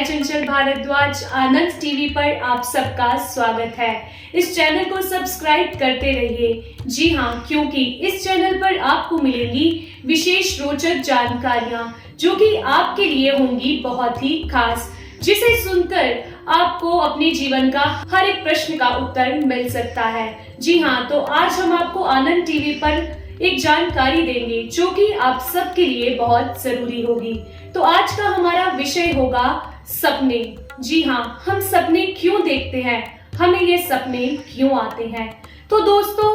मैं चंचल भारद्वाज आनंद टीवी पर आप सबका स्वागत है। इस चैनल को सब्सक्राइब करते रहिए। जी हाँ, क्योंकि इस चैनल पर आपको मिलेंगी विशेष रोचक जानकारियाँ जो कि आपके लिए होंगी बहुत ही खास, जिसे सुनकर आपको अपने जीवन का हर एक प्रश्न का उत्तर मिल सकता है। जी हाँ, तो आज हम आपको आनंद टीवी पर एक जानकारी देंगे जो कि आप सबके लिए बहुत जरूरी होगी। तो आज का हमारा विषय होगा सपने। जी हाँ, हम सपने क्यों देखते हैं, हमें ये सपने क्यों आते हैं। तो दोस्तों,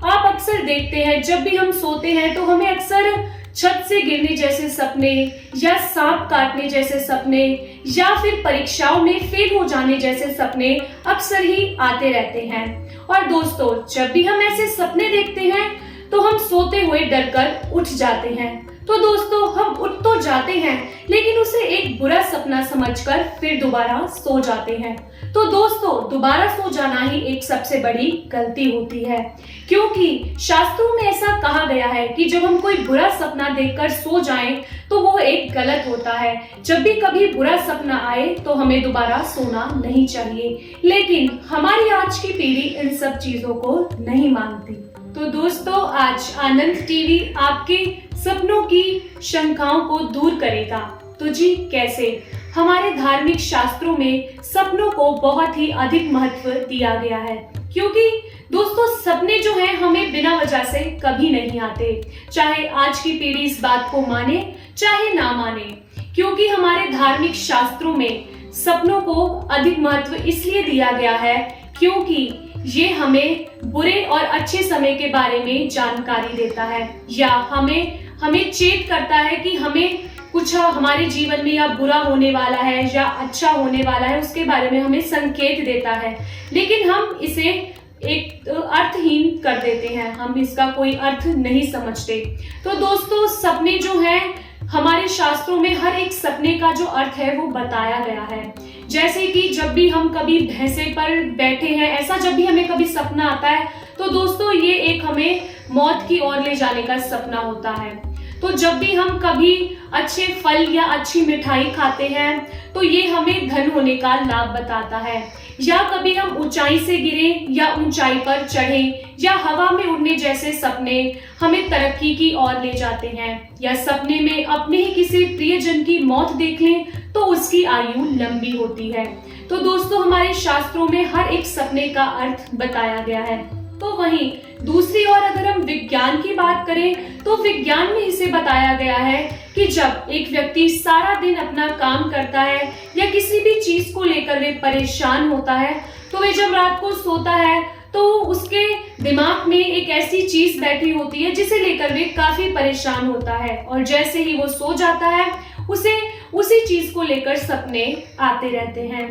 आप अक्सर देखते हैं जब भी हम सोते हैं तो हमें अक्सर छत से गिरने जैसे सपने या सांप काटने जैसे सपने या फिर परीक्षाओं में फेल हो जाने जैसे सपने अक्सर ही आते रहते हैं। और दोस्तों, जब भी हम ऐसे सपने देखते हैं तो हम सोते हुए डरकर उठ जाते हैं। तो दोस्तों, हम उठ तो जाते हैं लेकिन उसे एक बुरा सपना समझकर फिर दोबारा सो जाते हैं। तो दोस्तों, दोबारा सो जाना ही एक सबसे बड़ी गलती होती है, क्योंकि शास्त्रों में ऐसा कहा गया है कि जब हम कोई बुरा सपना देखकर सो जाएं तो वो एक गलत होता है। जब भी कभी बुरा सपना आए तो हमें दोबारा सोना नहीं चाहिए, लेकिन हमारी आज की पीढ़ी इन सब चीजों को नहीं मानती। तो दोस्तों, आज आनंद टीवी आपके सपनों की शंकाओं को दूर करेगा। तो जी कैसे? हमारे धार्मिक शास्त्रों में सपनों को बहुत ही अधिक महत्व दिया गया है, क्योंकि दोस्तों सपने जो हैं हमें बिना वजह से कभी नहीं आते, चाहे आज की पीढ़ी इस बात को माने चाहे ना माने। क्योंकि हमारे धार्मिक शास्त्रों में सपनों को अधिक महत्व इसलिए दिया गया है क्योंकि ये हमें बुरे और अच्छे समय के बारे में जानकारी देता है, या हमें चेत करता है कि हमें कुछ हमारे जीवन में या बुरा होने वाला है या अच्छा होने वाला है, उसके बारे में हमें संकेत देता है। लेकिन हम इसे एक अर्थहीन कर देते हैं, हम इसका कोई अर्थ नहीं समझते। तो दोस्तों, सपने जो हैं हमारे शास्त्रों में हर एक सपने का जो अर्थ है वो बताया गया है। जैसे कि जब भी हम कभी भैंसे पर बैठे हैं, ऐसा जब भी हमें कभी सपना आता है तो दोस्तों ये एक हमें मौत की ओर ले जाने का सपना होता है। तो जब भी हम कभी अच्छे फल या अच्छी मिठाई खाते हैं तो ये हमें धन होने का लाभ बताता है। या कभी हम ऊंचाई से गिरे या ऊंचाई पर चढ़े या हवा में उड़ने जैसे सपने हमें तरक्की की ओर ले जाते हैं। या सपने में अपने ही किसी प्रियजन की मौत देख लें तो उसकी आयु लंबी होती है। तो दोस्तों, हमारे शास्त्रों में हर एक सपने का अर्थ बताया गया है। तो वहीं दूसरी ओर अगर हम विज्ञान की बात करें तो विज्ञान में इसे बताया गया है कि जब एक व्यक्ति सारा दिन अपना काम करता है या किसी भी चीज को लेकर वे परेशान होता है, तो वे जब रात को सोता है तो उसके दिमाग में एक ऐसी चीज बैठी होती है जिसे लेकर वे काफी परेशान होता है, और जैसे ही वो सो जाता है उसे उसी चीज को लेकर सपने आते रहते हैं।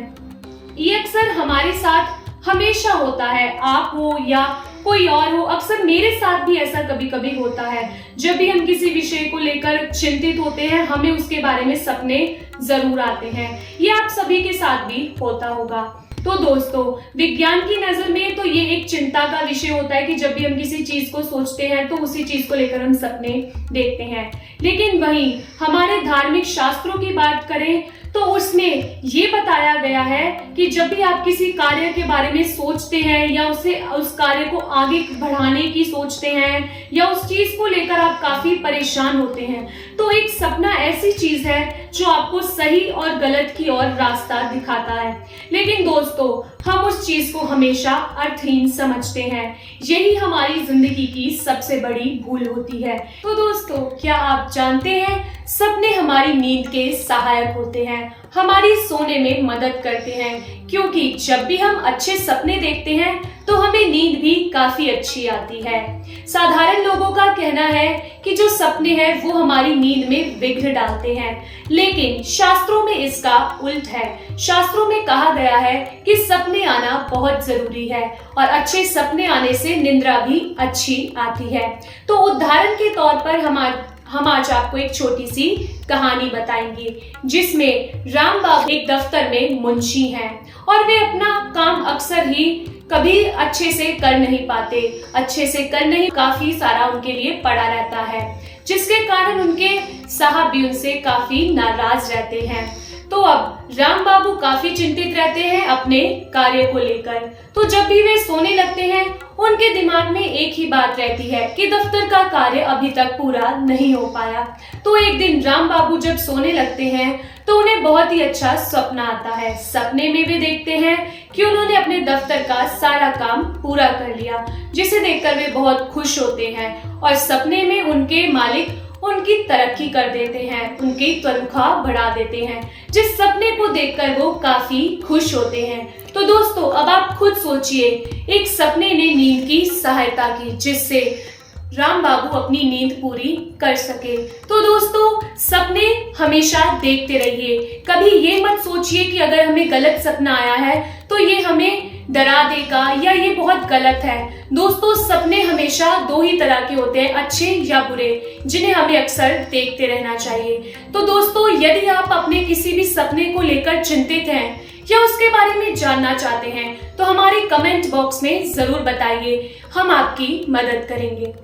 ये अक्सर हमारे साथ हमेशा होता है, आप हो या कोई और हो। अक्सर मेरे साथ भी ऐसा कभी कभी होता है, जब भी हम किसी विषय को लेकर चिंतित होते हैं हमें उसके बारे में सपने जरूर आते हैं। ये आप सभी के साथ भी होता होगा। तो दोस्तों, विज्ञान की नजर में तो ये एक चिंता का विषय होता है कि जब भी हम किसी चीज को सोचते हैं तो उसी चीज को लेकर हम सपने देखते हैं। लेकिन वहीं हमारे धार्मिक शास्त्रों की बात करें तो उसमें ये बताया गया है कि जब भी आप किसी कार्य के बारे में सोचते हैं या उस कार्य को आगे बढ़ाने की सोचते हैं या उस चीज को लेकर आप काफी परेशान होते हैं, तो एक सपना ऐसी चीज है जो आपको सही और गलत की ओर रास्ता दिखाता है। लेकिन दोस्तों, हम उस चीज को हमेशा अर्थहीन समझते हैं। यही हमारी जिंदगी की सबसे बड़ी भूल होती है। तो दोस्तों, क्या आप जानते हैं सपने हमारी नींद के सहायक होते हैं, हमारी सोने में मदद करते हैं, क्योंकि जब भी हम अच्छे सपने देखते हैं तो हमें नींद भी काफी अच्छी आती है। साधारण लोगों का कहना है कि जो सपने हैं वो हमारी नींद में विघ्न डालते हैं, लेकिन शास्त्रों में इसका उल्ट है। शास्त्रों में कहा गया है कि सपने आना बहुत जरूरी है और अच्छे सपने आने से निद्रा भी अच्छी आती है। तो उदाहरण के तौर पर हम आज आपको एक छोटी सी कहानी बताएंगे, जिसमें राम बाबू एक दफ्तर में मुंशी हैं और वे अपना काम अक्सर ही कभी अच्छे से कर नहीं पाते, अच्छे से कर नहीं, काफी सारा उनके लिए पड़ा रहता है, जिसके कारण उनके साहब भी उनसे काफी नाराज रहते हैं। तो अब राम बाबू काफी चिंतित रहते हैं अपने कार्य को लेकर। तो जब भी वे सोने लगते हैं, उनके दिमाग में एक ही बात रहती है कि दफ्तर का कार्य अभी तक पूरा नहीं हो पाया। तो एक दिन राम बाबू जब सोने लगते हैं तो उन्हें बहुत ही अच्छा सपना आता है। सपने में वे देखते हैं कि उन्होंने अपने दफ्तर का सारा काम पूरा कर लिया, जिसे देखकर वे बहुत खुश होते हैं और सपने में उनके मालिक उनकी तरक्की कर देते हैं, उनकी तनख्वाह बढ़ा देते हैं, जिस सपने को देखकर वो काफी खुश होते हैं। तो दोस्तों, अब आप खुद सोचिए, एक सपने ने नींद की सहायता की, जिससे राम बाबू अपनी नींद पूरी कर सके। तो दोस्तों, सपने हमेशा देखते रहिए। कभी ये मत सोचिए कि अगर हमें गलत सपना आया है तो ये हमें डरा देगा या ये बहुत गलत है। दोस्तों, सपने हमेशा दो ही तरह के होते हैं, अच्छे या बुरे, जिन्हें हमें अक्सर देखते रहना चाहिए। तो दोस्तों, यदि आप अपने किसी भी सपने को लेकर चिंतित हैं या उसके बारे में जानना चाहते हैं तो हमारे कमेंट बॉक्स में जरूर बताइए, हम आपकी मदद करेंगे।